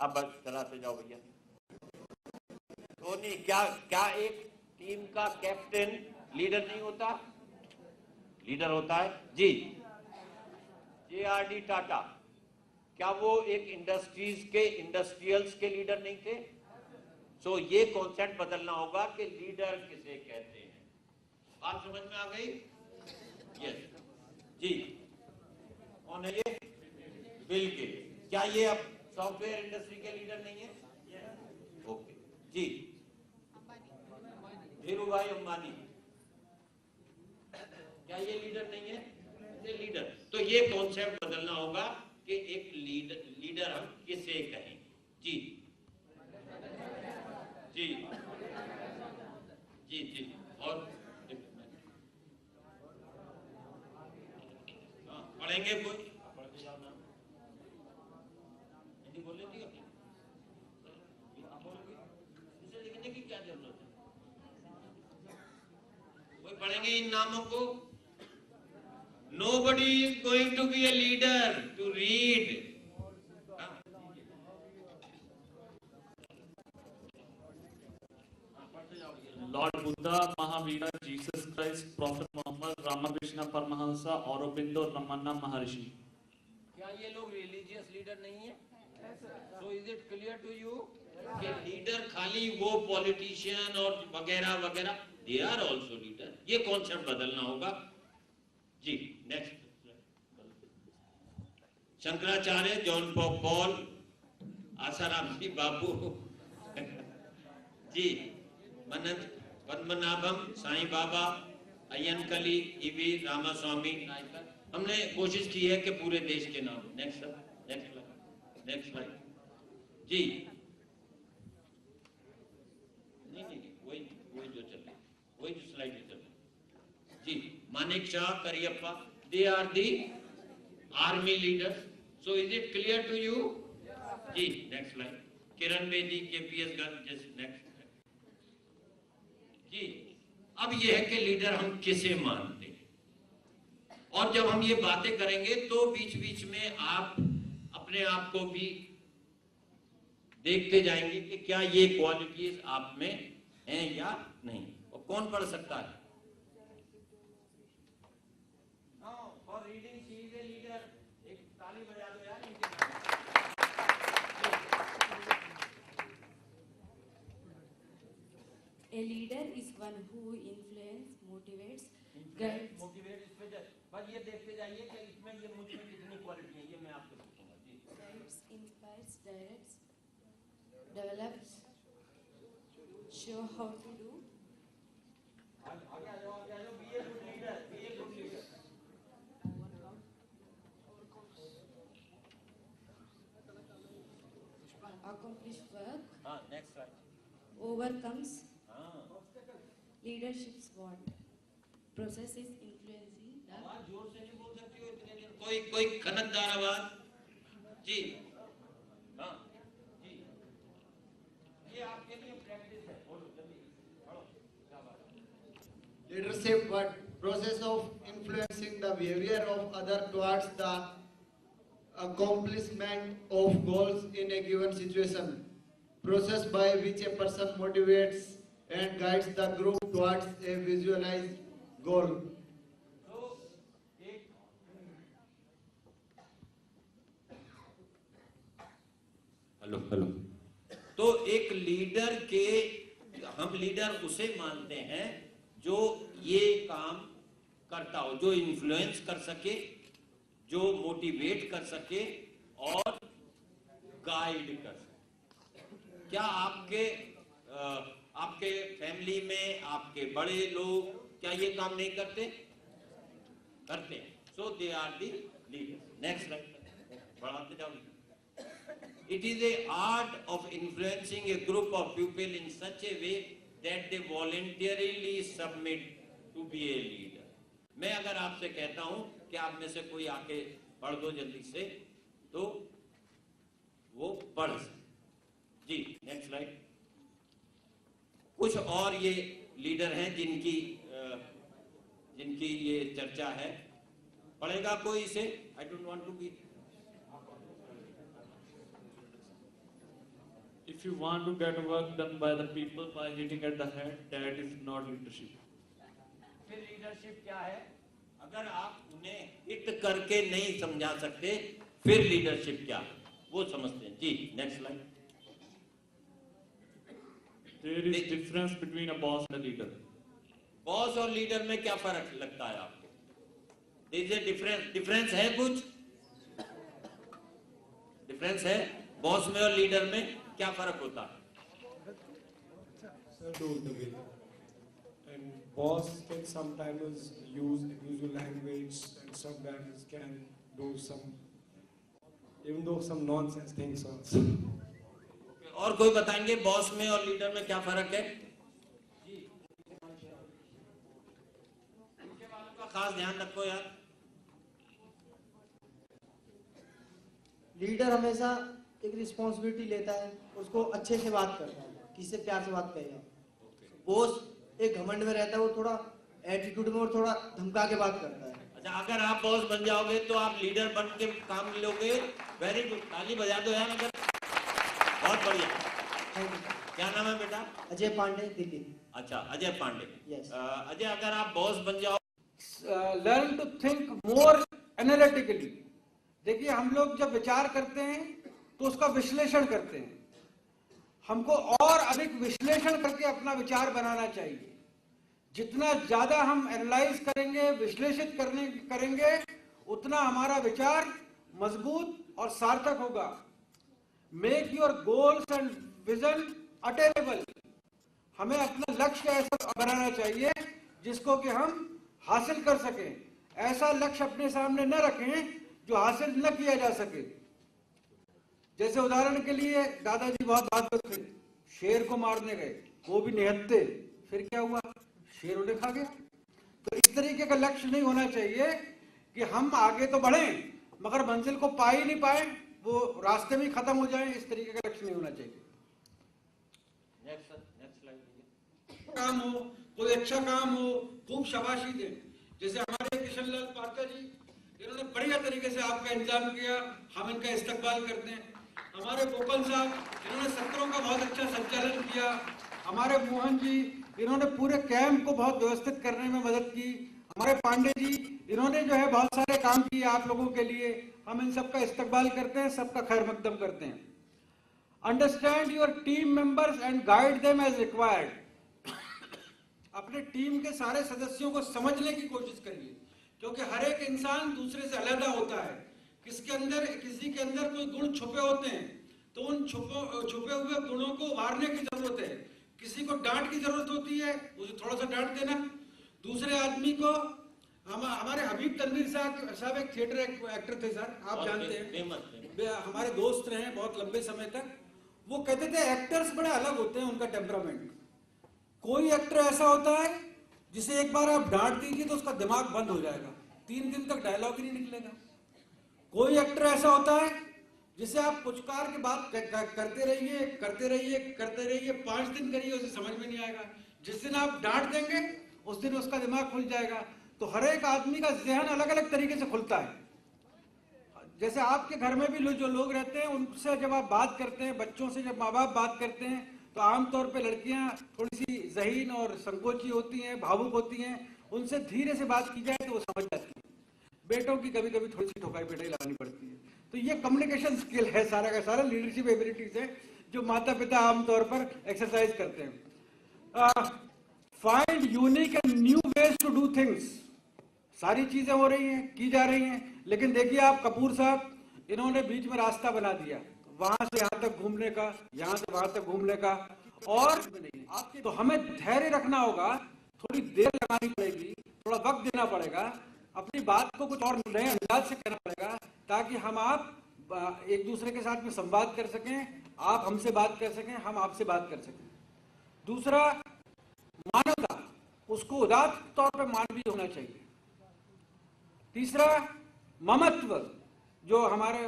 अब बस चलाते जाओ भैया। धोनी, क्या क्या एक टीम का कैप्टन लीडर नहीं होता? लीडर होता है जी। JRD टाटा, क्या वो एक इंडस्ट्रियल्स के लीडर नहीं थे? सो ये कॉन्सेप्ट बदलना होगा कि लीडर किसे कहते हैं। बात समझ में आ गई? यस जी। कौन है ये? Bill Gates. क्या ये अब सॉफ्टवेयर इंडस्ट्री के लीडर नहीं है? ओके जी। धीरू भाई अंबानी, क्या ये लीडर नहीं है? ये लीडर। तो ये कॉन्सेप्ट बदलना होगा कि एक लीडर हम किसे कहें जी। जी जी जी। और पढ़ेंगे कोई? पढ़ते जाओ ना। हिंदी बोल लेती हो? आप बोलोगे? इसे लिखने की क्या जरूरत है? कोई पढ़ेंगे इन नामों को? Nobody is going to be a leader to read. Lord Buddha, Mahavira, Jesus Christ, Prophet Muhammad, Ramakrishna Paramahansa, Aurobindo, Ramana Maharishi. क्या ये लोग रिलीजियस लीडर नहीं है? So is it clear to you कि लीडर खाली वो पॉलिटिशियन और वगैरह वगैरह, they are also leader। ये कॉन्सेप्ट बदलना होगा जी। Next, Shankaracharya, John Paul, Asaram ji Babu ji, Padmanabham, Sai Baba, Ayyankali, EV, Ramaswamy Naicker. हमने कोशिश की है कि पूरे देश के नाम। नेक्स्ट स्लाइड जी। नहीं, वही जो चल रही, वही जो स्लाइड चल रही जी। Manik Shah, Cariappa, they are the army leaders. So is it clear to you जी? Next slide. Kiran Bedi, KPS Garg, just next जी। अब यह है कि लीडर हम किसे मानते हैं, और जब हम ये बातें करेंगे तो बीच बीच में आप अपने आप को भी देखते जाएंगे कि क्या ये क्वालिटीज आप में हैं या नहीं। और कौन पढ़ सकता है? For reading she is a leader. एक ताली बजा दो यार इनके लिए। A leader is one who influences, motivates, guides. Motivate इस पे बस ये देखते जाइए कि इसमें ये मुझ में कितनी क्वालिटी है, ये मैं आपसे पूछूंगा जी। Guides, inspires, directs, develops, show how to do. आगे आ जाओ। Be a good leader, be a good leader। Accomplish work. हाँ, नेक्स्ट स्लाइड। Overcomes. हाँ, Leadership's what? Process is influencing the. आवाज जोर से नहीं बोल सकती हो इतने दिन। कोई खनकदार आवाज जी। हाँ जी, ये आपके लिए प्रैक्टिस है। बोलो जल्दी, पढ़ो क्या बात है। Leadership, what? Process of influencing the behavior of other towards the accomplishment of goals in a given situation. Process by which a person motivates and guides the group towards a visualized goal. Hello. तो एक leader के, हम leader उसे मानते हैं जो ये काम करता हो, जो इन्फ्लुएंस कर सके, जो मोटिवेट कर सके और गाइड कर सके। क्या आपके फैमिली में आपके बड़े लोग क्या ये काम नहीं करते? करते हैं। So they are the leader. Next slide, बढ़ाते जाओ। It is a art of influencing a group of people in such a way that they voluntarily submit to be a leader. मैं अगर आपसे कहता हूं कि आप में से कोई आके पढ़ दो जल्दी से, तो वो पढ़ सकते जी। Next slide. कुछ और ये लीडर हैं जिनकी ये चर्चा है। पढ़ेगा कोई इसे? I don't want to be. हाँ, next slide. Leadership, what? Process of influencing the behaviour of other towards the accomplishment of goals in a given situation. Process by which a person motivates and guides the group towards a visualized goal. तो एक leader के If you want to get work done by the people by hitting at the head, that is not leadership. फिर leadership क्या है? अगर आप उन्हें hit करके नहीं समझा सकते, फिर लीडरशिप क्या है? वो समझते हैं। जी, next line. There is difference between a boss and a leader. Boss और लीडर में क्या फर्क लगता है आपको? There is a डिफरेंस है कुछ? डिफरेंस है? बॉस में और लीडर में क्या फर्क होता है? Sir, do the way. And boss can sometimes use unusual language and sometimes can do even though some nonsense things also. और कोई बताएंगे बॉस में और लीडर में क्या फर्क है? इनके बालों का खास ध्यान रखो यार। लीडर हमेशा एक रिस्पॉन्सिबिलिटी लेता है, उसको अच्छे से बात करता है, किसी से प्यार से बात करेगा। बॉस एक घमंड में रहता है, वो थोड़ा एटीट्यूड में और थोड़ा धमका के बात करता है। अच्छा, अगर आप बॉस बन जाओगे तो आप लीडर बन के काम लोगे। वेरी गुड, ताली बजा दो यार। अगर बहुत बढ़िया। क्या नाम है बेटा? अजय पांडे, दिल्ली। अच्छा, अजय पांडे। Yes. अजय, अगर आप बॉस बन जाओ, learn to think more analytically. देखिए, हम लोग जब विचार करते हैं तो उसका विश्लेषण करते हैं। हमको और अधिक विश्लेषण करके अपना विचार बनाना चाहिए। जितना ज्यादा हम एनालाइज करेंगे, विश्लेषित करेंगे, उतना हमारा विचार मजबूत और सार्थक होगा। Make your goals and vision attainable. हमें अपना लक्ष्य ऐसा बनाना चाहिए जिसको कि हम हासिल कर सकें। ऐसा लक्ष्य अपने सामने न रखें जो हासिल न किया जा सके। जैसे उदाहरण के लिए दादाजी बहुत बहादुर थे, शेर को मारने गए, वो भी निहत्थे, फिर क्या हुआ? शेर उन्हें खा गया। तो इस तरीके का लक्ष्य नहीं होना चाहिए कि हम आगे तो बढ़ें मगर मंजिल को पा ही नहीं पाए, वो रास्ते में खत्म हो जाए। इस तरीके का लक्ष्य नहीं होना चाहिए। Next slide. काम हो, कोई अच्छा काम हो, खूब शाबाशी दें। जैसे हमारे किशन लाल पारकर जी, इन्होंने बढ़िया तरीके से आपका इंतजाम किया, हम इनका इस्तकबाल करते हैं। हमारे गोपाल साहब, इन्होंने सत्रों का बहुत अच्छा संचालन किया। हमारे मोहन जी, इन्होंने पूरे कैंप को बहुत व्यवस्थित करने में मदद की। हमारे पांडे जी, इन्होंने जो है बहुत सारे काम किए आप लोगों के लिए। हम इन सबका इस्तकबाल करते हैं, सबका खैर मकदम करते हैं। Understand your team members and guide them as required. अपने टीम के सारे सदस्यों को समझने की कोशिश करिए, क्योंकि हर एक इंसान दूसरे से अलग होता है। किसी के अंदर कोई गुण छुपे होते हैं, तो उन छुपे हुए गुणों को उभारने की जरूरत है। किसी को डांट की जरूरत होती है, उसे थोड़ा सा डांट देना। दूसरे आदमी को, हमारे हबीब तनवीर साहब एक थिएटर एक्टर थे सर, आप जानते हैं, हमारे दोस्त रहे बहुत लंबे समय तक। वो कहते थे एक्टर्स बड़े अलग होते हैं, उनका टेम्परामेंट। कोई एक्टर ऐसा होता है जिसे एक बार आप डांट दीजिए तो उसका दिमाग बंद हो जाएगा, 3 दिन तक डायलॉग ही नहीं निकलेगा। कोई एक्टर ऐसा होता है जिसे आप पुचकार के बात करते रहिए 5 दिन करिए, उसे समझ में नहीं आएगा। जिस दिन आप डांट देंगे उस दिन उसका दिमाग खुल जाएगा। तो हर एक आदमी का जहन अलग अलग तरीके से खुलता है। जैसे आपके घर में भी जो लोग रहते हैं, उनसे जब आप बात करते हैं, बच्चों से जब माँ बाप बात करते हैं, तो आमतौर पे लड़कियां थोड़ी सी ज़हीन और संकोची होती हैं, भावुक होती हैं। उनसे धीरे से बात की जाए तो वो समझ जाती हैं। बेटों की कभी कभी थोड़ी सी ठोकाई पिटाई लगानी पड़ती है। तो ये कम्युनिकेशन स्किल है, सारा का सारा लीडरशिप एबिलिटीज है जो माता पिता आमतौर पर एक्सरसाइज करते हैं। Find unique and new ways to do things. सारी चीजें हो रही हैं, की जा रही हैं, लेकिन देखिए आप कपूर साहब, इन्होंने बीच में रास्ता बना दिया, वहां से यहां तक घूमने का, यहां से वहां तक घूमने का। और तो हमें धैर्य रखना होगा, थोड़ी देर लगानी पड़ेगी, थोड़ा वक्त देना पड़ेगा, अपनी बात को कुछ और नए अंदाज से कहना पड़ेगा, ताकि आप एक दूसरे के साथ में संवाद कर सकें, आप हमसे बात कर सकें, हम आपसे बात कर सकें। दूसरा, मानवता, उसको उदात्त तौर पर मानवीय होना चाहिए। तीसरा, ममत्व, जो हमारे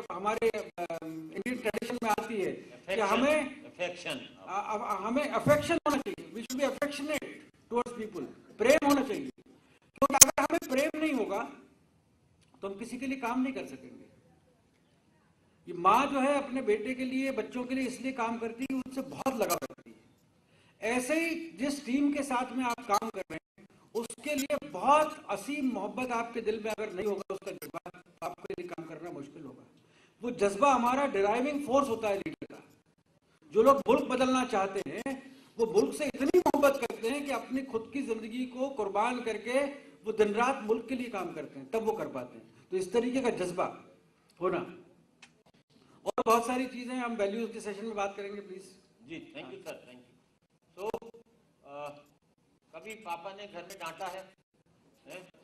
इंडियन ट्रेडिशन में आती है कि हमें अफेक्शन होना चाहिए। We should be affectionate towards people. प्रेम होना चाहिए, क्योंकि अगर हमें प्रेम नहीं होगा तो हम किसी के लिए काम नहीं कर सकेंगे। कि माँ जो है अपने बेटे के लिए, बच्चों के लिए इसलिए काम करती है, उनसे बहुत लगाव रखती है। ऐसे ही जिस टीम के साथ में आप काम कर रहे हैं, उसके लिए बहुत असीम मोहब्बत आपके दिल में अगर नहीं होगा उसका जज्बा, तो आपके लिए काम करना मुश्किल होगा। वो जज्बा हमारा ड्राइविंग फोर्स होता है लीडर का। जो लोग मुल्क बदलना चाहते हैं, वो मुल्क से इतनी मोहब्बत करते हैं कि अपनी खुद की जिंदगी को कुर्बान करके वो दिन रात मुल्क के लिए काम करते हैं, तब वो कर पाते हैं। तो इस तरीके का जज्बा होना, और बहुत सारी चीजें हम वैल्यूज के सेशन में बात करेंगे, प्लीज। जी, thank you sir, thank you. तो कभी पापा ने घर में डांटा है?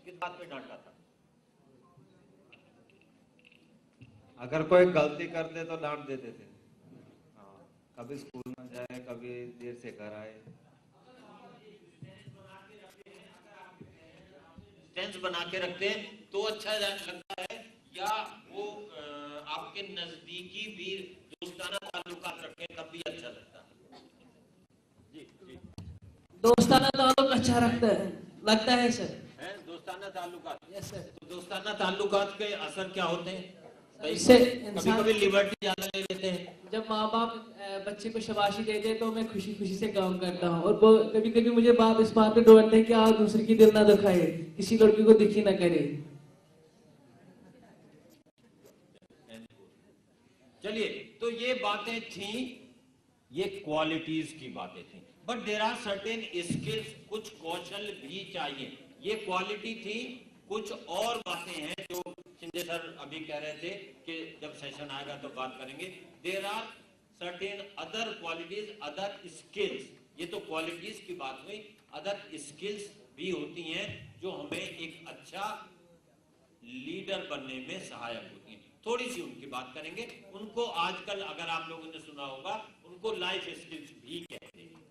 किस बात पे डांटा था? अगर कोई गलती करते तो डांट देते थे। हाँ, कभी स्कूल में जाए, कभी देर से घर आए। स्टैंड बना के रखते हैं तो अच्छा लगता है, या वो आपके नजदीकी भी दोस्ताना ताल्लुकात रखें तब भी अच्छा लगता है? जी जी, दोस्ताना ताल्लुक अच्छा लगता है सर। है दोस्ताना ताल्लुकात। Yes sir. तो दोस्ताना ताल्लुकात के असर क्या होते हैं? इससे कभी कभी लिबर्टी ज्यादा ले लेते हैं। जब माँ बाप बच्चे को शाबाशी देते हैं तो मैं खुशी खुशी से काम करता हूँ, और कभी कभी मुझे बाप इस बात पे डांटते हैं कि आप दूसरे की दिल ना दुखाए, किसी लड़की को दुखी ना करे। चलिए, तो ये बातें थी, ये क्वालिटीज की बातें थी, but there are certain skills, कुछ कौशल भी चाहिए। ये क्वालिटी थी, कुछ और बातें हैं जो शिंदे सर अभी कह रहे थे कि जब सेशन आएगा तो बात करेंगे। There are certain other qualities, other skills. ये तो क्वालिटीज की बात हुई, अदर स्किल्स भी होती हैं जो हमें एक अच्छा लीडर बनने में सहायक होती हैं। थोड़ी सी उनकी बात करेंगे। उनको आजकल अगर आप लोगों ने सुना होगा, उनको लाइफ स्किल्स भी कहते हैं।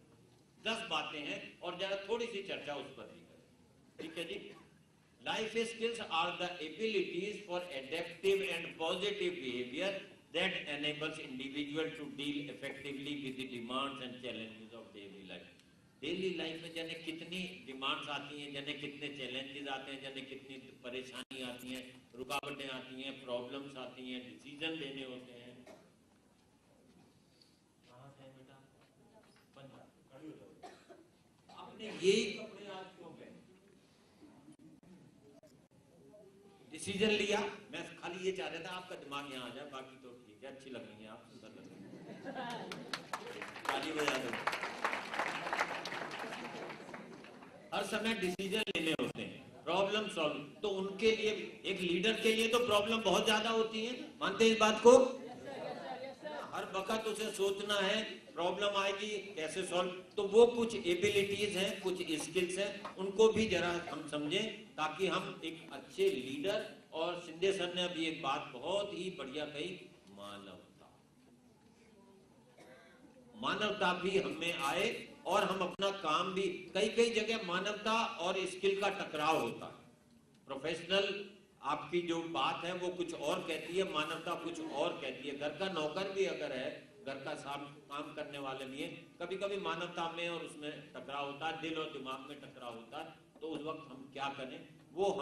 10 बातें हैं और जरा थोड़ी सी चर्चा उस पर भी करें, ठीक है जी। Life skills are the abilities for adaptive and positive behavior that enables individual to deal effectively with the demands and challenges of daily life. Daily life में जाने कितनी डिमांड्स आती हैं, जाने कितने चैलेंजेस आते हैं, जाने कितनी परेशानी आती हैं, रुकावटें आती हैं, प्रॉब्लम्स आती हैं, डिसीजन लेने होते हैं। कहाँ से बेटा? खड़ी हो जाओ। आपने यही कपड़े आज क्यों पहने? डिसीजन लिया। मैं खाली ये चाह रहा था आपका दिमाग यहाँ आ जाए, बाकी तो ठीक है, अच्छी लग रही है आप, सुंदर लग रही है, ताली बजा दो। हर समय डिसीजन लेने होते हैं, प्रॉब्लम सॉल्व। तो उनके लिए, एक लीडर के लिए तो प्रॉब्लम बहुत ज्यादा होती है, मानते हैं इस बात को? हर वक्त उसे सोचना है, प्रॉब्लम आएगी कैसे सॉल्व। तो वो कुछ एबिलिटीज हैं, कुछ स्किल्स हैं, उनको भी जरा हम समझें ताकि हम एक अच्छे लीडर। और शिंदे सर ने अभी एक बात बहुत ही बढ़िया कही, मानवता। मानवता भी हमें आए और हम अपना काम भी, कई जगह मानवता और स्किल का टकराव होता है। प्रोफेशनल आपकी जो बात है वो कुछ और कहती है, मानवता कुछ और कहती है। घर का नौकर भी अगर है, घर का काम करने वाले भी हैं, कभी कभी मानवता में और उसमें टकराव होता है, दिल और दिमाग में टकराव होता है। तो उस वक्त हम क्या करें, वो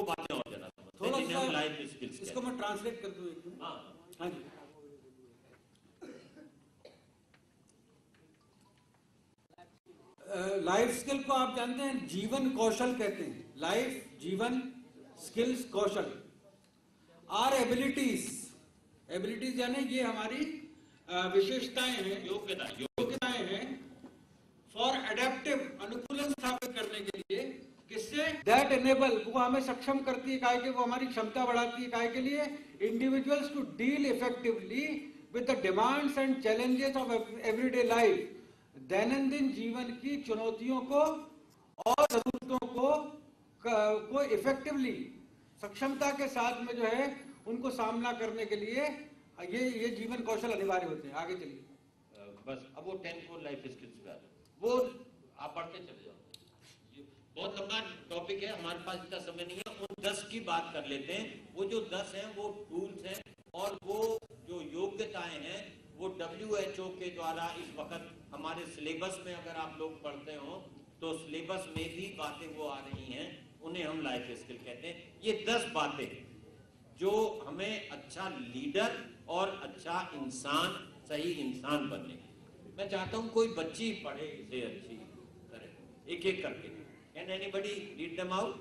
बातें और जरा थोड़ा सा लाइफ स्किल्स, इसको मैं ट्रांसलेट कर दूं एक मिनट। हाँ जी। लाइफ स्किल को आप जानते हैं जीवन कौशल कहते हैं। लाइफ, जीवन, स्किल्स, कौशल आर एबिलिटीज यानी ये हमारी विशेषताएं हैं, योग्यताएं हैं फॉर एडेप्टिव, अनुकूलन स्थापित करने के लिए। किससे? दैट एनेबल, वो हमें सक्षम करती है, काहे कि वो हमारी क्षमता बढ़ाती है, काहे के लिए? Individuals to deal effectively with the demands and challenges of everyday life, दैनंदिन जीवन की चुनौतियों को और जरूरतों को इफेक्टिवली, सक्षमता के साथ में जो है उनको सामना करने के लिए ये जीवन कौशल अनिवार्य होते हैं। आगे चलिए। बस अब वो 10 को लाइफ स्किल्स पे वो आप पढ़ते चले जाओ। ये बहुत लंबा टॉपिक है, हमारे पास इतना समय नहीं है। उन 10 की बात कर लेते हैं। वो जो 10 हैं वो टूल्स हैं, और वो जो योग्यताएं हैं वो WHO के द्वारा इस वक्त हमारे सिलेबस में अगर आप लोग पढ़ते हो तो सिलेबस में भी बातें वो आ रही हैं, उन्हें हम लाइफ स्किल कहते हैं। ये 10 बातें जो हमें अच्छा लीडर और अच्छा इंसान, सही इंसान बनने। मैं चाहता हूं कोई बच्ची पढ़े इसे अच्छी तरह, एक एक करके। Can anybody read them out?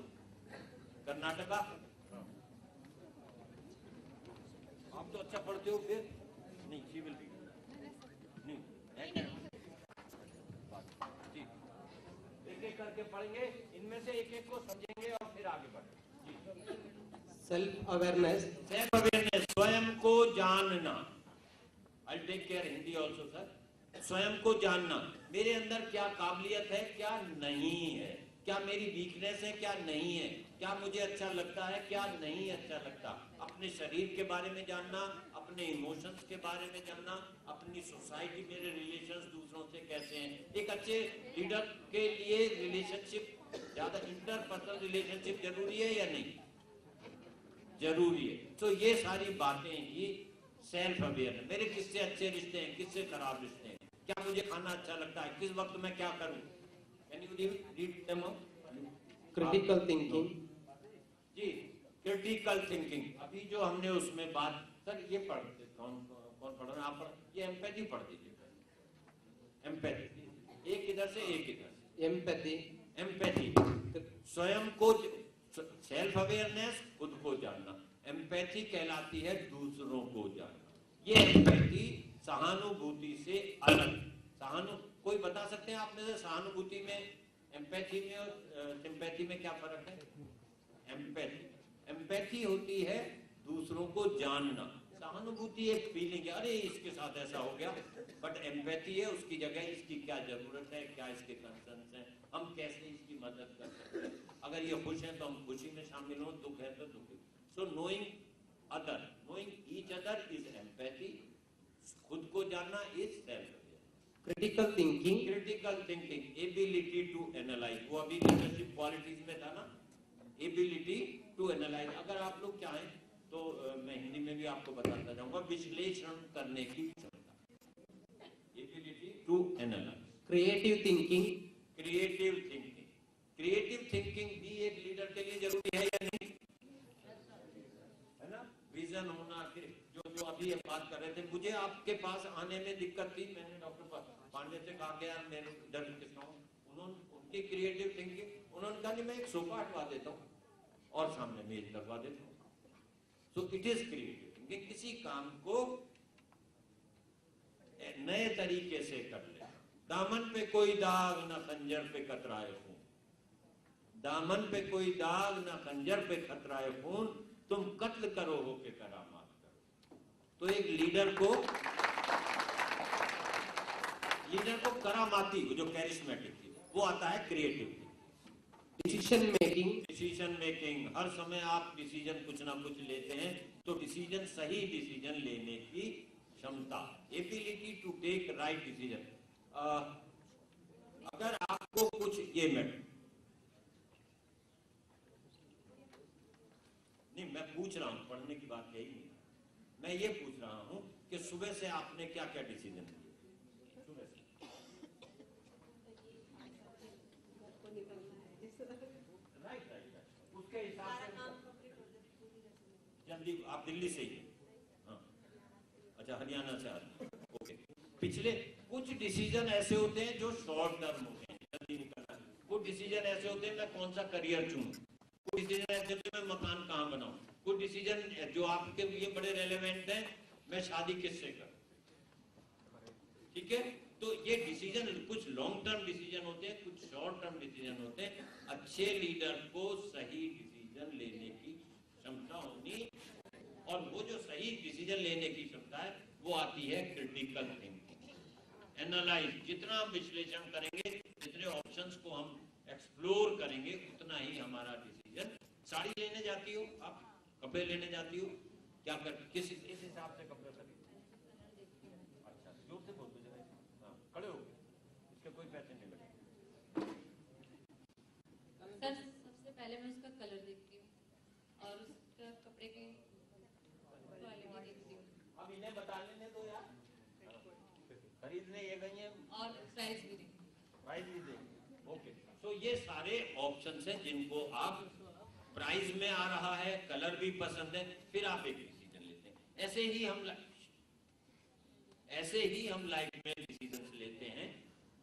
Karnataka, आप तो अच्छा पढ़ते हो, फिर नहीं शी विल रीड, नहीं एक एक करके पढ़ेंगे, इनमें से एक एक को समझेंगे और फिर आगे बढ़ेंगे। सेल्फ अवेयरनेस, सेल्फ अवेयरनेस, स्वयं को जानना। I take care Hindi also sir. स्वयं को जानना, मेरे अंदर क्या काबिलियत है, क्या नहीं है, क्या मेरी वीकनेस है, क्या नहीं है, क्या मुझे अच्छा लगता है, क्या नहीं अच्छा लगता। अपने शरीर के बारे में जानना, अपने इमोशंस के बारे में जानना, अपनी सोसाइटी, मेरे रिलेशंस दूसरों से कैसे हैं। एक अच्छे लीडर के लिए रिलेशनशिप, ज्यादा इंटरपर्सनल रिलेशनशिप जरूरी है या नहीं? जरूरी है। तो ये सारी बातें ही सेल्फ अवेयर। मेरे किससे अच्छे रिश्ते हैं, किससे खराब रिश्ते हैं, क्या मुझे खाना अच्छा लगता है, किस वक्त मैं क्या करूं। Can you read them out? Critical thinking जी, क्रिटिकल थिंकिंग। अभी जो हमने उसमें बात, सर ये पढ़ते कौन कौन पढ़ रहे हैं? आप पढ़, ये एम्पैथी पढ़ दीजिए। एम्पैथी, एक इधर से एक इधर से। एम्पैथी, एम्पैथी स्वयं को, सेल्फ अवेयरनेस खुद को जानना, एम्पैथी कहलाती है दूसरों को जानना। ये एम्पैथी सहानुभूति से अलग। कोई बता सकते हैं आप में से सहानुभूति में, एम्पैथी में और सिंपैथी में क्या फर्क है? एम्पैथी होती है दूसरों को जानना, सहानुभूति एक फीलिंग है, अरे इसके साथ ऐसा हो गया, बट एम्पैथी है उसकी जगह इसकी क्या जरूरत है, क्या इसके कंसर्न्स हैं, हम कैसे इसकी मदद कर सकते हैं। अगर ये खुश है तो हम खुशी में शामिल हो, दुख है तो दुख। So knowing other, knowing each other is empathy. खुद को जानना is self aware. Critical thinking, critical thinking, ability to analyse, वो अभी लीडरशिप क्वालिटीज में था ना, एबिलिटी टू एनालाइज। अगर आप लोग चाहें तो मैं हिंदी में भी आपको बताता जाऊंगा, विश्लेषण करने की क्षमता, ability to analyse. Creative thinking, creative thinking, creative thinking भी एक लीडर के लिए जरूरी है या नहीं? है ना, विजन होना। जो अभी हम बात कर रहे थे, मुझे आपके पास आने में दिक्कत थी, मैंने डॉक्टर पांडे से कहा गया मेरे इधर किसका हूँ, उन्होंने उनकी क्रिएटिव थिंकिंग, उन्होंने कहा मैं एक सोफा हटवा देता हूँ और सामने मेज लगवा देता हूँ। So it is creative thinking. किसी काम को नए तरीके से कर ले। दामन पे कोई दाग ना खंजर पे कतराए खून, दामन पे कोई दाग ना खंजर पे खतराए खून, तुम कत्ल करो होके करामात करो। तो एक लीडर को करामाती, जो कैरिस्मेटिक थी, वो आता है क्रिएटिव। डिसीजन मेकिंग, हर समय आप डिसीजन कुछ ना कुछ लेते हैं, तो डिसीजन, सही डिसीजन लेने की क्षमता, ability to take right decision. अगर आपको कुछ ये नहीं, मैं पूछ रहा हूं, पढ़ने की बात यही नहीं, मैं ये पूछ रहा हूं कि सुबह से आपने क्या क्या डिसीजन लिए? सुबह से राइट, उसके हिसाब से जल्दी। आप दिल्ली से ही? हाँ, अच्छा, हरियाणा से आते हैं, ओके। पिछले कुछ डिसीजन ऐसे होते हैं जो शॉर्ट टर्म होते हैं, जल्दी निकलना है। कुछ डिसीजन ऐसे होते हैं मैं कौन सा करियर चुनूं, कुछ डिसीजन ऐसे होते हैं मैं मकान कहाँ बनाऊं, कुछ डिसीजन जो आपके लिए बड़े रेलेवेंट हैं, मैं शादी किससे करूं। ठीक है, तो ये डिसीजन कुछ लॉन्ग टर्म डिसीजन होते हैं, कुछ शॉर्ट टर्म डिसीजन होते हैं। अच्छे लीडर को सही डिसीजन लेने की क्षमता होनी, और वो जो सही डिसीजन लेने की क्षमता है वो आती है क्रिटिकल थिंकिंग। एनालाइज, जितना हम विश्लेषण करेंगे, जितने ऑप्शंस को हम एक्सप्लोर करेंगे, उतना ही हमारा डिसीजन। साड़ी लेने जाती हो आप, कपड़े लेने जाती हो, क्या कर, किस हिसाब से कपड़े खरीदते? अच्छा, जोर से बोल दो जरा। हाँ, खड़े हो, इसके कोई पैसे नहीं लगे। सर, सबसे पहले मैं उसका कलर देखती हूँ और उसका कपड़े के क्वालिटी देखती हूँ। अब इन्हें बता लेने दो यार, खरीदने ये गई हैं, और प्राइस भी देखती हूँ। प्राइस भी देंगे, ओके। तो ये सारे ऑप्शंस हैं जिनको आप प्राइस में आ रहा है, कलर भी पसंद है, फिर आप एक डिसीजन लेते हैं। ऐसे ही हम लाइफ में डिसीजन लेते हैं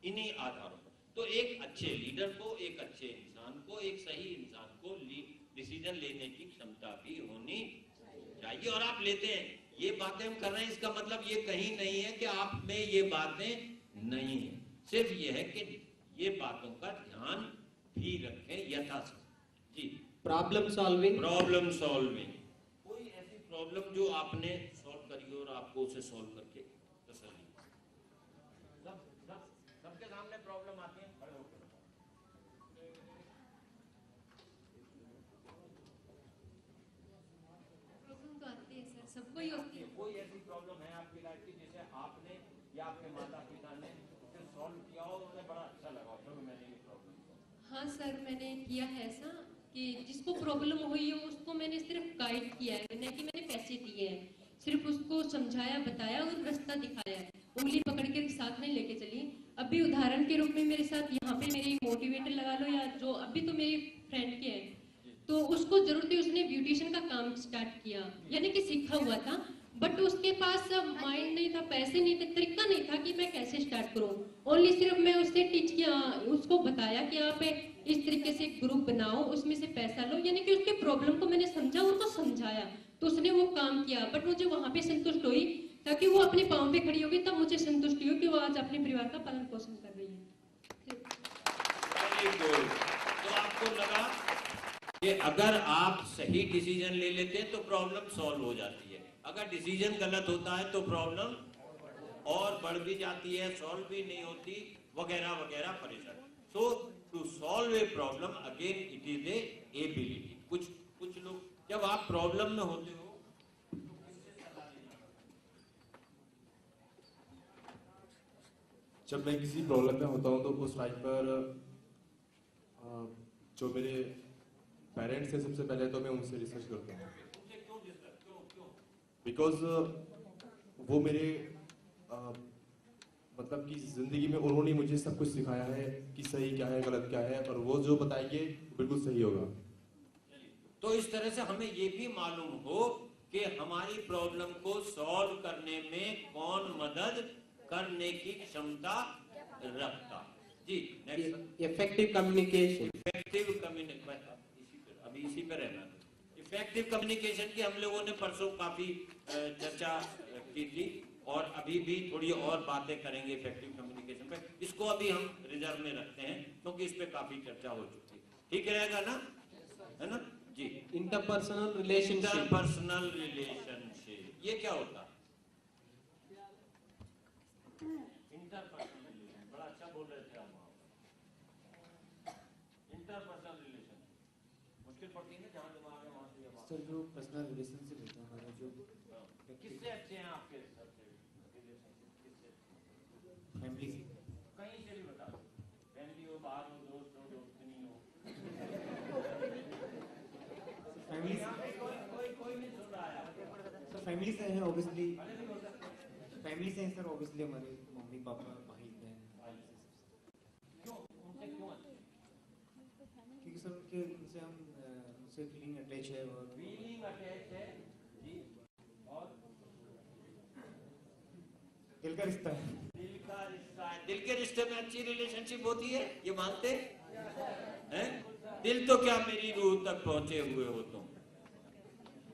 इन्हीं आधारों पर। तो एक अच्छे लीडर को, एक अच्छे इंसान को, एक सही इंसान को डिसीजन लेने की क्षमता भी होनी चाहिए, और आप लेते हैं। ये बातें हम कर रहे हैं, इसका मतलब ये कहीं नहीं है कि आप में ये बातें नहीं है, सिर्फ ये है कि ये बातों का ध्यान भी रखें यथासंभव। जी, प्रॉब्लम सॉल्विंग। कोई ऐसी प्रॉब्लम जो आपने सॉल्व करी हो और आपको उसे सॉल्व करके तसल्ली। सबके सामने प्रॉब्लम आती है, खड़े होकर। प्रॉब्लम तो आती है सर, सबको ही होती है। कोई ऐसी प्रॉब्लम है आपकी लाइफ की जिसे आपने या आपके माता पिता ने उसे सॉल्व किया हो, उन्हें बड़ा अच्छा लगा हो, मैंने ये प्रॉब्लम। हाँ सर, मैंने किया है ऐसा कि जिसको प्रॉब्लम हुई हो उसको मैंने सिर्फ गाइड किया है, नहीं कि मैंने पैसे दिए हैं, सिर्फ उसको समझाया, बताया और रास्ता दिखाया है, उंगली पकड़ के साथ नहीं लेके चली। अभी उदाहरण के रूप में मेरे साथ यहाँ पे मेरे मोटिवेटर लगा लो, या जो अभी तो मेरी फ्रेंड के हैं, तो उसको जरूरत थी, उसने ब्यूटिशियन का काम स्टार्ट किया, यानी कि सीखा हुआ था, बट उसके पास माइंड नहीं था, पैसे नहीं थे, तरीका नहीं था कि मैं कैसे स्टार्ट करूं। ओनली सिर्फ मैं उससे टीच किया, उसको बताया कि आप इस तरीके से ग्रुप बनाओ, उसमें से पैसा लो, यानी कि उसके प्रॉब्लम को मैंने समझा, उनको समझाया, तो उसने वो काम किया। बट मुझे वहां पे संतुष्ट हुई, ताकि वो अपने पाँव पे खड़ी होगी, तब मुझे संतुष्टि हो कि वो आज अपने परिवार का पालन पोषण कर रही है। तो आपको लगा कि अगर आप सही डिसीजन ले लेते हैं तो प्रॉब्लम सॉल्व हो जाती है, अगर डिसीजन गलत होता है तो प्रॉब्लम और बढ़ भी जाती है, सॉल्व भी नहीं होती, वगैरह वगैरह परेशान। So to solve a problem again it is a ability. कुछ लोग जब आप प्रॉब्लम में होते हो, जब मैं किसी प्रॉब्लम में होता हूँ तो उस टाइम पर जो मेरे पेरेंट्स हैं, सबसे पहले तो मैं उनसे रिसर्च करता हूँ, बिकॉज वो मेरे मतलब कि जिंदगी में उन्होंने मुझे सब कुछ सिखाया है कि सही क्या है, गलत क्या है, और वो जो बताएंगे बिल्कुल सही होगा। तो इस तरह से हमें ये भी मालूम हो कि हमारी प्रॉब्लम को सॉल्व करने में कौन मदद करने की क्षमता रखता। जी, इफेक्टिव कम्युनिकेशन। अभी इसी पे रहना। इफेक्टिव कम्युनिकेशन की हम लोगों ने परसों काफी चर्चा की थी, और अभी भी थोड़ी और बातें करेंगे इफेक्टिव कम्युनिकेशन पे। इसको अभी हम रिजर्व में रखते हैं क्योंकि इस पे काफी चर्चा हो चुकी है। ठीक रहेगा ना, है ना जी। Interpersonal relationship. ये क्या होता है? इंटरपर्सनल रिलेशन, बड़ा अच्छा बोल रहे थे आप। इंटरपर्सनल रिलेशन मुश्किल पड़ती है ना, जहाँ दिमाग है वहाँ से। सर, जो पर्सनल रिलेशनशिप होता है हमारा, जो किससे अच्छे हैं आपके फैमिली से, कहीं से भी बता दो, फैमिली हो, बाहर हो, दोस्त हो, दोस्त नहीं हो, फैमिली कोई नहीं सुन रहा है। सर फैमिली से हैं ऑब्वियसली, फैमिली से हैं सर ऑब्वियसली, हमारे मम्मी पापा भाई बहन। क्यों उनसे क्यों अच्छे? क्योंकि सर उनसे हम उनसे फीलिंग अटैच है, और फीलिंग अटैच है जी, और दिल का रिश्ता है। दिल के रिश्ते में अच्छी रिलेशनशिप होती है, ये मानते हैं? दिल तो क्या मेरी रूह तक पहुंचे हुए हो तुम,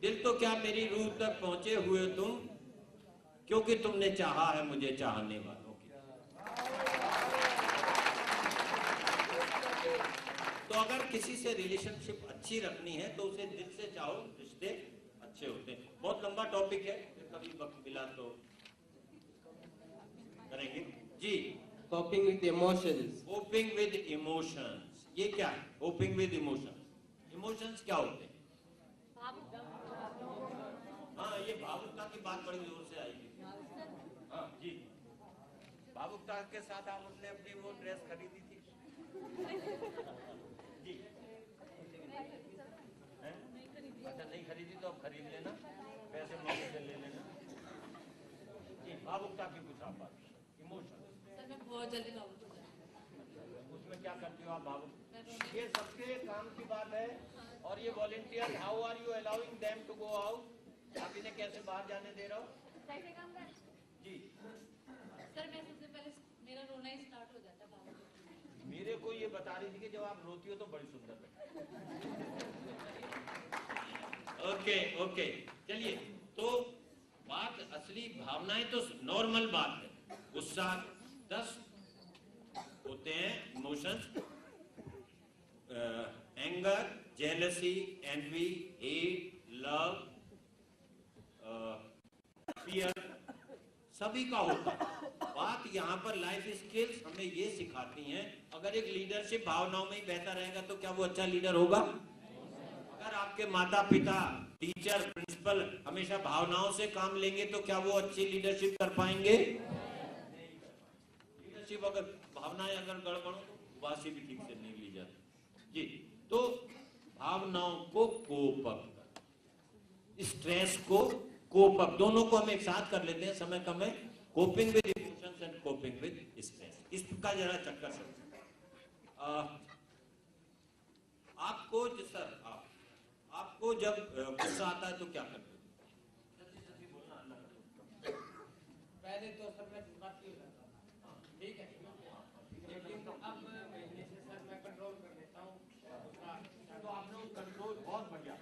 दिल तो क्या मेरी रूह तक पहुंचे हुए तुम, क्योंकि तुमने चाहा है मुझे चाहने वालों की। तो अगर किसी से रिलेशनशिप अच्छी रखनी है तो उसे दिल से चाहो, रिश्ते अच्छे होते हैं। बहुत लंबा टॉपिक है, कभी वक्त मिला तो करेंगे जी। Coping with emotions. Coping with emotions, ये क्या है? कोपिंग विद इमोशंस, इमोशंस क्या होते हैं? हाँ, ये भावुकता की बात बड़ी जोर से आएगी। हाँ जी, भावुकता के साथ आपने अपनी वो ड्रेस खरीदी थी जी, अच्छा नहीं खरीदी तो अब खरीद लेना, पैसे मौके से ले लेना जी। भावुकता की कुछ आप बात, इमोशन। सर मैं बहुत जल्दी भावुक हूँ। उसमें क्या करती हो आप भावुक? ये सबके काम की बात है। और ये volunteer, how are you allowing them to go out? आप इन्हें कैसे बाहर जाने दे रहे हो? जी सर, मैं सबसे पहले मेरा रोना ही स्टार्ट हो जाता है। मेरे को ये बता रही थी कि जब आप रोती हो तो बड़ी सुंदर लगती। ओके ओके, चलिए। तो बात असली भावनाएं तो नॉर्मल बात है। गुस्सा 10 होते हैं emotions, anger, jealousy, envy, hate, love, fear, सभी का होता है। बात यहाँ पर लाइफ स्किल्स हमें ये सिखाती हैं, अगर एक लीडरशिप भावनाओं में ही बहता रहेगा तो क्या वो अच्छा लीडर होगा? अगर आपके माता पिता, टीचर, प्रिंसिपल हमेशा भावनाओं से काम लेंगे तो क्या वो अच्छी लीडरशिप कर पाएंगे? लीडरशिप अगर भावनाएं अगर गड़बड़ हो तो वासी भी ठीक से नहीं ली जाती। जी, तो भावनाओं को कोप अप, स्ट्रेस को कोप अप, दोनों को हम एक साथ कर लेते हैं, समय कम है। Coping with emotions and coping with stress, इसका जरा चक्कर समझो। आपको सर आपको जब गुस्सा आता है तो क्या करते हो? पहले तो सर मैं गुस्साती हो जाता था, ठीक है, लेकिन अब महीने से सर मैं कंट्रोल कर लेता हूँ। तो आप लोग कंट्रोल बहुत बढ़िया।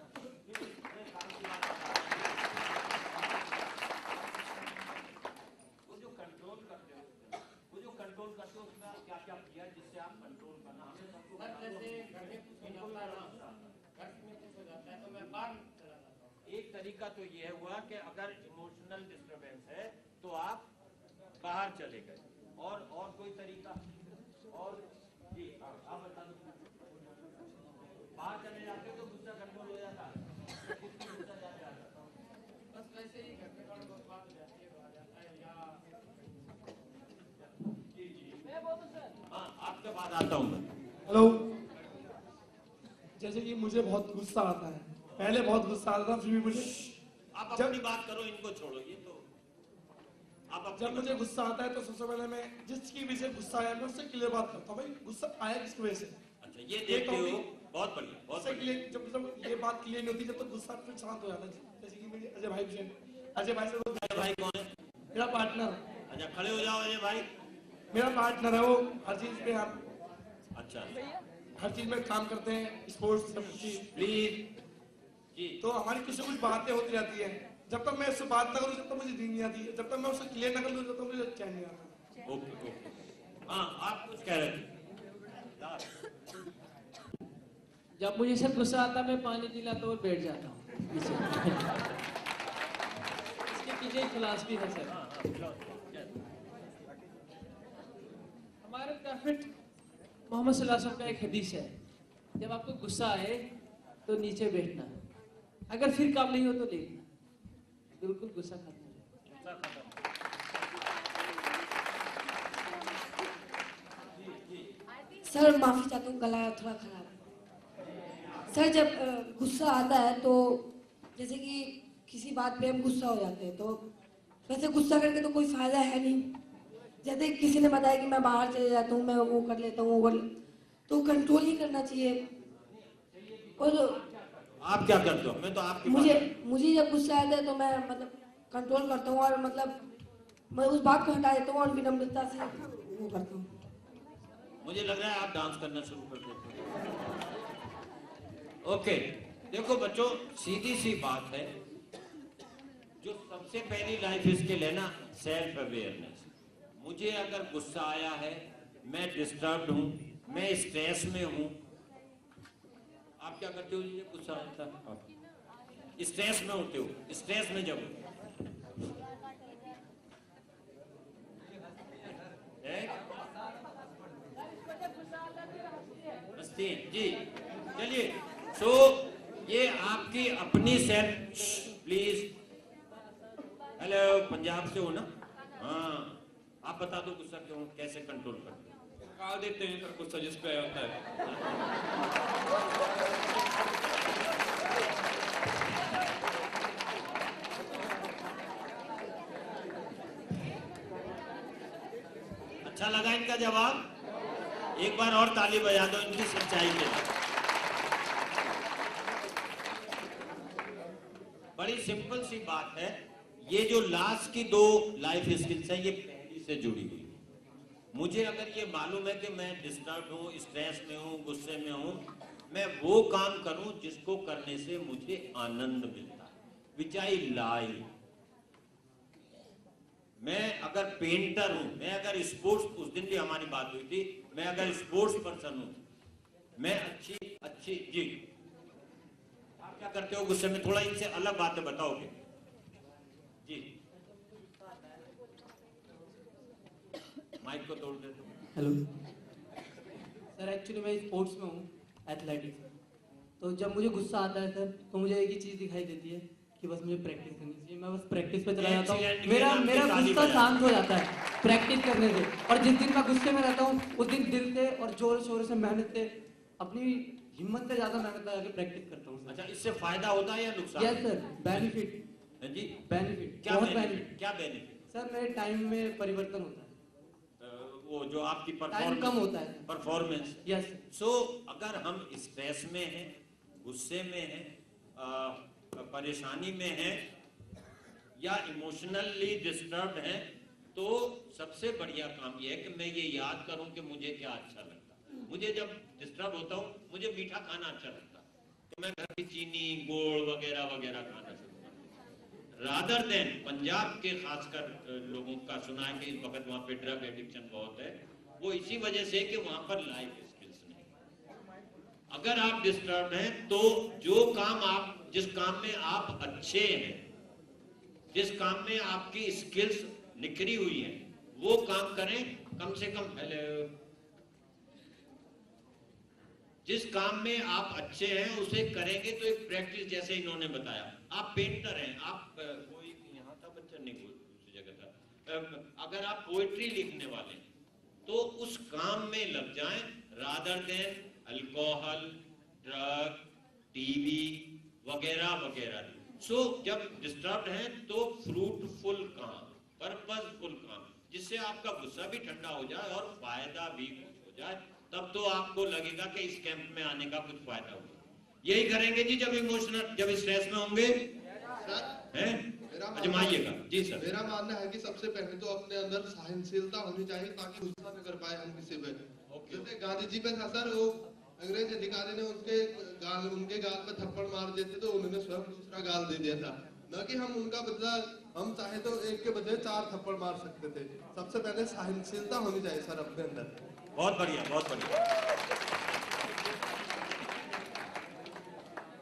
वो जो कंट्रोल करते हो उसमें आप क्या क्या किया जिससे आप कंट्रोल करना? हमें सबको जैसे घर में कुछ हो जाता है, घर में कुछ हो जाता है तो मैं बाहर चला जाता हूँ। एक तरीका तो ये हुआ कि अगर इमोशनल डिस्टर्बेंस है तो आप बाहर चले गए, और कोई तरीका? और जी आप बता दो। बाहर चले जाते हो तो गुस्सा कंट्रोल हो जाता है? गुस्सा जाता है? बस वैसे ही घर में थोड़ी बहुत बात हो जाती है, बाहर जाता है या मैं बोलूं सर। हाँ, आपके बाद आता हूँ मैं। हेलो, जैसे कि मुझे बहुत गुस्सा आता है, पहले बहुत गुस्सा आता था, फिर भी मुझे आप अपनी बात करो, इनको छोड़ो, ये तो आप जब मुझे गुस्सा आता है तो सबसे पहले मैं जिसकी वजह से गुस्सा आया मैं उससे क्लियर बात करता हूँ, भाई गुस्सा आया किसकी वजह से। अच्छा, ये देखते हो, बहुत बढ़िया, बहुत बढ़िया। जब ये बात क्लियर नहीं होती जब तक गुस्सा फिर शांत हो जाता है। जैसे कि मेरे अजय भाई से अजय भाई कौन है? मेरा पार्टनर। अच्छा, खड़े हो जाओ अजय भाई। मेरा पार्टनर है, वो हर चीज में आप अच्छा हर चीज में काम करते हैं, स्पोर्ट्स सब चीज। प्लीज जी। तो हमारी कुछ कुछ बातें होती रहती है, जब तक मैं उससे बात ना करूँ जब तक मुझे नींद नहीं आती है, जब तक मैं उससे क्लियर ना कर लूँ जब तक मुझे चैन नहीं आता। ओके ओके, हाँ आप कुछ कह रहे थे? जब मुझे सब गुस्सा आता मैं पानी पिलाता और बैठ जाता हूँ। इसके पीछे फिलॉसफी है सर। हमारे प्रॉफिट मोहम्मद सल्लल्लाहु अलैहि वसल्लम का एक हदीस है, जब आपको गुस्सा आए तो नीचे बैठना, अगर फिर काम नहीं हो तो लेटना, बिल्कुल गुस्सा खत्म हो जाए। सर माफी चाहता हूँ, गला थोड़ा खराब है। सर जब गुस्सा आता है तो जैसे कि किसी बात पे हम गुस्सा हो जाते हैं, तो वैसे गुस्सा करके तो कोई फायदा है नहीं। जैसे किसी ने बताया कि मैं बाहर चले जाता हूँ, मैं वो कर लेता हूँ, तो कंट्रोल ही करना चाहिए। और आप क्या करते हो? मैं तो आपकी मुझे जब गुस्सा आता है तो मैं मतलब कंट्रोल करता हूँ, और मतलब मैं उस बात को हटा देता हूँ और विनम्रता से वो करता हूँ। मुझे लग रहा है आप डांस करना शुरू कर देते हो। ओके, देखो बच्चों, सीधी सी बात है, जो सबसे पहली लाइफ स्किल है ना, सेल्फ अवेयरनेस। मुझे अगर गुस्सा आया है, मैं डिस्टर्ब्ड हूँ, मैं स्ट्रेस में हूँ, आप क्या करते हो? मुझे गुस्सा आता है, स्ट्रेस में होते हो, स्ट्रेस में जब जी। चलिए, सो ये आपकी अपनी सेल्फ, प्लीज। हेलो, पंजाब से हो ना? हाँ, आप बता दो गुस्सा क्यों, कैसे कंट्रोल करते हो? निकाल देते हैं सर गुस्सा जिस पे होता है। अच्छा लगा इनका जवाब? एक बार और ताली बजा दो इनकी सच्चाई के लिए। बड़ी सिंपल सी बात है, ये जो लास्ट की 2 लाइफ स्किल्स है ये पहली से जुड़ी हुई है। मुझे अगर ये मालूम है कि मैं डिस्टर्ब हूँ, स्ट्रेस में हूँ, गुस्से में हूँ, मैं वो काम करूं जिसको करने से मुझे आनंद मिलता है, विच आई लाइक। मैं अगर पेंटर हूं, मैं अगर स्पोर्ट्स, उस दिन भी हमारी बात हुई थी, मैं अगर स्पोर्ट्स पर्सन हूं, मैं अच्छी जी। आप क्या करते हो गुस्से में? थोड़ा इनसे अलग बातें बताओगे जी। माइक को तोड़ देते हो। हेलो सर, एक्चुअली मैं स्पोर्ट्स में हूँ, एथलेटिक्स। तो जब मुझे गुस्सा आता है सर, तो मुझे एक ही चीज़ दिखाई देती है कि बस मुझे प्रैक्टिस करनी चाहिए। मैं बस प्रैक्टिस पे चला जाता हूँ, मेरा गुस्सा शांत हो जाता है प्रैक्टिस करने से। और जिस दिन मैं गुस्से में रहता हूँ उस दिन दिल से और जोर शोर से मेहनत से, अपनी हिम्मत से ज़्यादा मेहनत लगा के प्रैक्टिस करता हूँ। अच्छा, इससे फायदा होता है या नुकसान? यस सर, बेनिफिट जी। बेनिफिट, क्या बहुत बेनिफिट? क्या बेनिफिट? सर, मेरे टाइम में परिवर्तन होता है, वो जो आपकी टाइम कम होता है, परफॉर्मेंस। यस। सो अगर हम स्ट्रेस में हैं, गुस्से में हैं, परेशानी में हैं या इमोशनली डिस्टर्ब्ड हैं, तो सबसे बढ़िया काम यह है कि मैं ये याद करूं कि मुझे क्या अच्छा लगता है। मुझे जब डिस्टर्ब होता हूं, मुझे मीठा खाना अच्छा लगता है, तो मैं घर की चीनी, गोड़ वगैरह वगैरह खाना शुरू करता हूं। रादर देन, पंजाब के खासकर लोगों का सुना है कि इस वक्त वहाँ पे ड्रग एडिक्शन बहुत है, वो इसी वजह से कि वहां पर लाइफ स्किल्स नहीं। अगर आप डिस्टर्ब हैं तो जो काम आप, जिस काम में आप अच्छे हैं, जिस काम में आपकी स्किल्स निखरी हुई है, वो काम करें। कम से कम जिस काम में आप अच्छे हैं उसे करेंगे तो एक प्रैक्टिस, जैसे इन्होंने बताया, आप पेंटर हैं, आप कोई यहाँ था बच्चा, नहीं कोई दूसरी जगह था, अगर आप पोएट्री लिखने वाले हैं तो उस काम में लग जाएं, rather than alcohol, drug, TV वगैरह वगैरह। सो जब डिस्टर्ब्ड हैं तो फ्रूटफुल काम, पर्पसफुल काम, जिससे आपका गुस्सा भी ठंडा हो जाए और फायदा भी कुछ हो जाए, तब तो आपको लगेगा कि इस कैंप में आने का कुछ फायदा होगा। यही करेंगे जी जब इमोशनल, जब स्ट्रेस में होंगे, हैं? आजमाइएगा जी सर। मेरा मानना है कि सबसे पहले तो अपने अंदर सहनशीलता होनी चाहिए ताकि गुस्सा न कर पाए हम किसी पे। जैसे गांधी जी पे था सर, वो अंग्रेज अधिकारी ने उनके गाल पे थप्पड़ मार देते तो उन्होंने स्वयं दूसरा गाल दे दिया था, न कि हम उनका बदला, हम चाहे तो एक के बजाय 4 थप्पड़ मार सकते थे। सबसे पहले सहनशीलता होनी चाहिए सर अपने अंदर। बहुत बढ़िया, बहुत बढ़िया।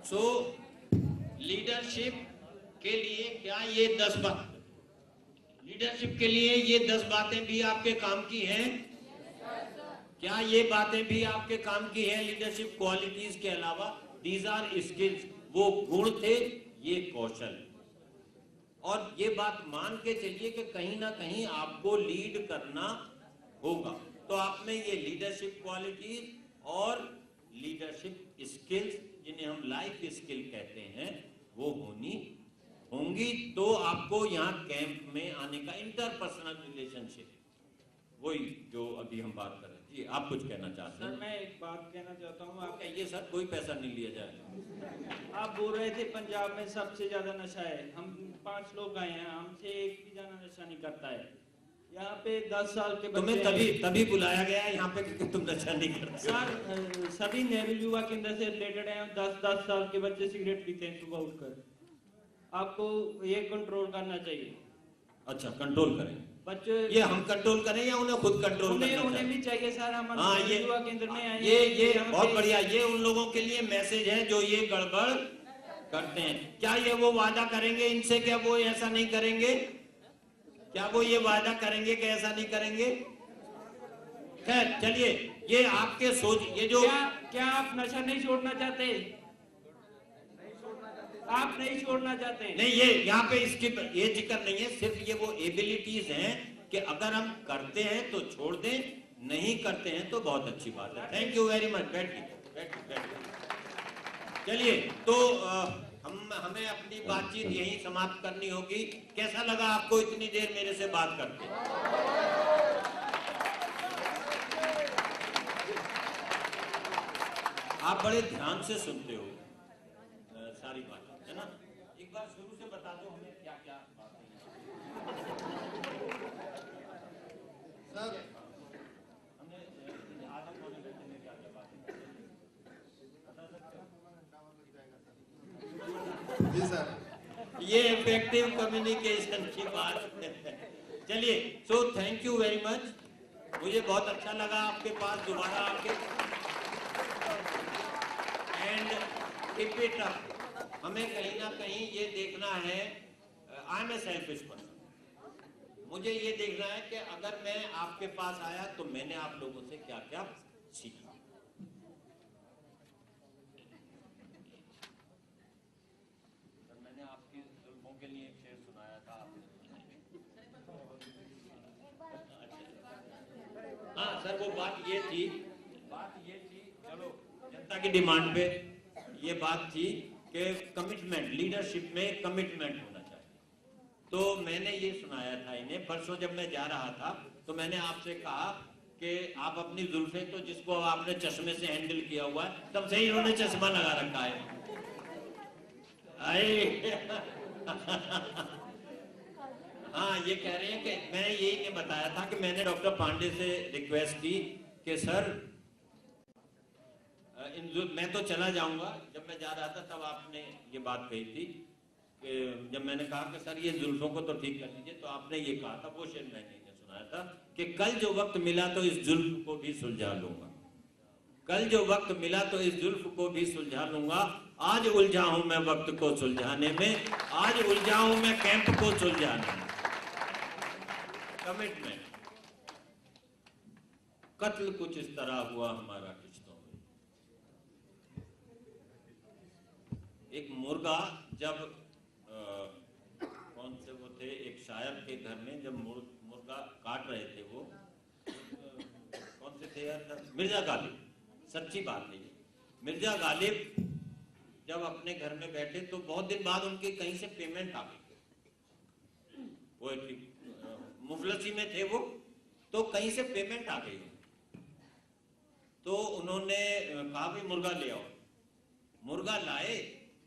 सो लीडरशिप के लिए क्या ये 10 बात, लीडरशिप के लिए ये 10 बातें भी आपके काम की हैं? क्या ये बातें भी आपके काम की हैं? लीडरशिप क्वालिटीज के अलावा दीज आर स्किल्स, वो गुण थे, ये कौशल। और ये बात मान के चलिए कि कहीं ना कहीं आपको लीड करना होगा, तो आप में ये लीडरशिप क्वालिटीज और लीडरशिप स्किल्स, जिन्हें हम लाइफ स्किल कहते हैं, वो होंगी तो आपको यहाँ कैंप में आने का, इंटरपर्सनल रिलेशनशिप, वही जो अभी हम बात कर रहे हैं। जी आप कुछ कहना चाहते हैं? सर मैं एक बात कहना चाहता हूँ। आप कहिए सर, कोई पैसा नहीं लिया जाए। आप बोल रहे थे पंजाब में सबसे ज्यादा नशा है, हम 5 लोग आए हैं, हमसे एक भी जना नशा नहीं करता है। यहाँ पे 10 साल के बच्चे, तुम्हें तभी बुलाया गया है यहाँ पे कि तुम नशा नहीं करते। सर सभी नेहरू युवा केंद्र से रिलेटेड हैं, 10-10 साल के बच्चे सिगरेट पीते हैं सुबह उठकर। आपको ये कंट्रोल करना चाहिए। अच्छा, कंट्रोल करें बच्चे, ये हम कंट्रोल करें या उन्हें खुद कंट्रोल करना? उन्हें भी चाहिए सर। हम युवा केंद्र में आए, ये बहुत बढ़िया। ये उन लोगों के लिए मैसेज है जो ये गड़बड़ करते हैं। क्या ये वो वादा करेंगे इनसे, क्या वो ऐसा नहीं करेंगे? क्या वो ये वादा करेंगे कि ऐसा नहीं करेंगे? खैर चलिए, ये आपके सोच, ये जो क्या आप नशा नहीं छोड़ना चाहते? आप नहीं छोड़ना चाहते? नहीं, ये यहाँ पे इसकी ये जिक्र नहीं है, सिर्फ ये वो एबिलिटीज हैं कि अगर हम करते हैं तो छोड़ दें, नहीं करते हैं तो बहुत अच्छी बात है। Thank you very much. बैठिए। चलिए, तो हमें अपनी बातचीत यहीं समाप्त करनी होगी। कैसा लगा आपको इतनी देर मेरे से बात करके? आप बड़े ध्यान से सुनते हो सारी बातें, है ना? एक बार शुरू से जी सर, ये इफेक्टिव कम्युनिकेशन की बात है। चलिए, so thank you very much. मुझे बहुत अच्छा लगा आपके पास दोबारा आके। And keep it up. हमें कहीं ना कहीं ये देखना है, I am a selfish person, मुझे ये देखना है कि अगर मैं आपके पास आया तो मैंने आप लोगों से क्या क्या सीखा। मैंने आपकी जुल्फों के लिए एक शेर सुनाया था, हाँ सर, वो बात ये थी, चलो जनता की डिमांड पे ये बात थी कि कमिटमेंट, लीडरशिप में कमिटमेंट होना चाहिए। तो मैंने ये सुनाया था इन्हें परसों जब मैं जा रहा था, तो मैंने आपसे कहा कि आप अपनी जुल्फे, तो जिसको आपने चश्मे से हैंडल किया हुआ है, तब से इन्होंने चश्मा लगा रखा है। हाँ, ये कह रहे हैं कि मैं यही ने बताया था कि मैंने डॉक्टर पांडे से रिक्वेस्ट की कि सर मैं तो चला जाऊंगा। जब मैं जा रहा था तब आपने ये बात कही थी कि जब मैंने कहा कि सर ये जुल्फों को तो ठीक कर दीजिए, तो आपने ये कहा था, वो शेर मैंने सुनाया था कि कल जो वक्त मिला तो इस जुल्फ को भी सुलझा लूंगा, कल जो वक्त मिला तो इस जुल्फ को भी सुलझा लूंगा। आज उलझा हूं मैं वक्त को सुलझाने में, आज उलझा हूं मैं कैंप को सुलझाने में। कमिटमेंट। कत्ल कुछ इस तरह हुआ हमारा रिश्तों में। एक मुर्गा जब कौन से वो थे, एक शायर के घर में जब मुर्गा काट रहे थे, वो कौन से थे यार, मिर्जा गालिब। सच्ची बात है ये। मिर्जा गालिब जब अपने घर में बैठे तो बहुत दिन बाद उनकी कहीं से पेमेंट आ गई। वो मुफलसी में थे वो, तो कहीं से पेमेंट आ गई। तो उन्होंने कहा भाई मुर्गा ले आओ। मुर्गा लाए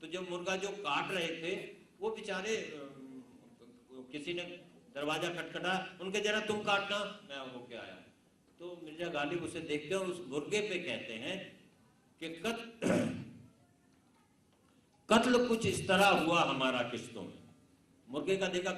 तो जब मुर्गा जो काट रहे थे वो बेचारे, किसी ने दरवाजा खटखटा, उनके जरा तुम काटना, मैं होके आया। तो मिर्जा गालिब उसे देखते हैं और उस मुर्गे पे कहते हैं कि कत्ल कुछ इस तरह हुआ हमारा किश्तों में। मुर्गे का देखा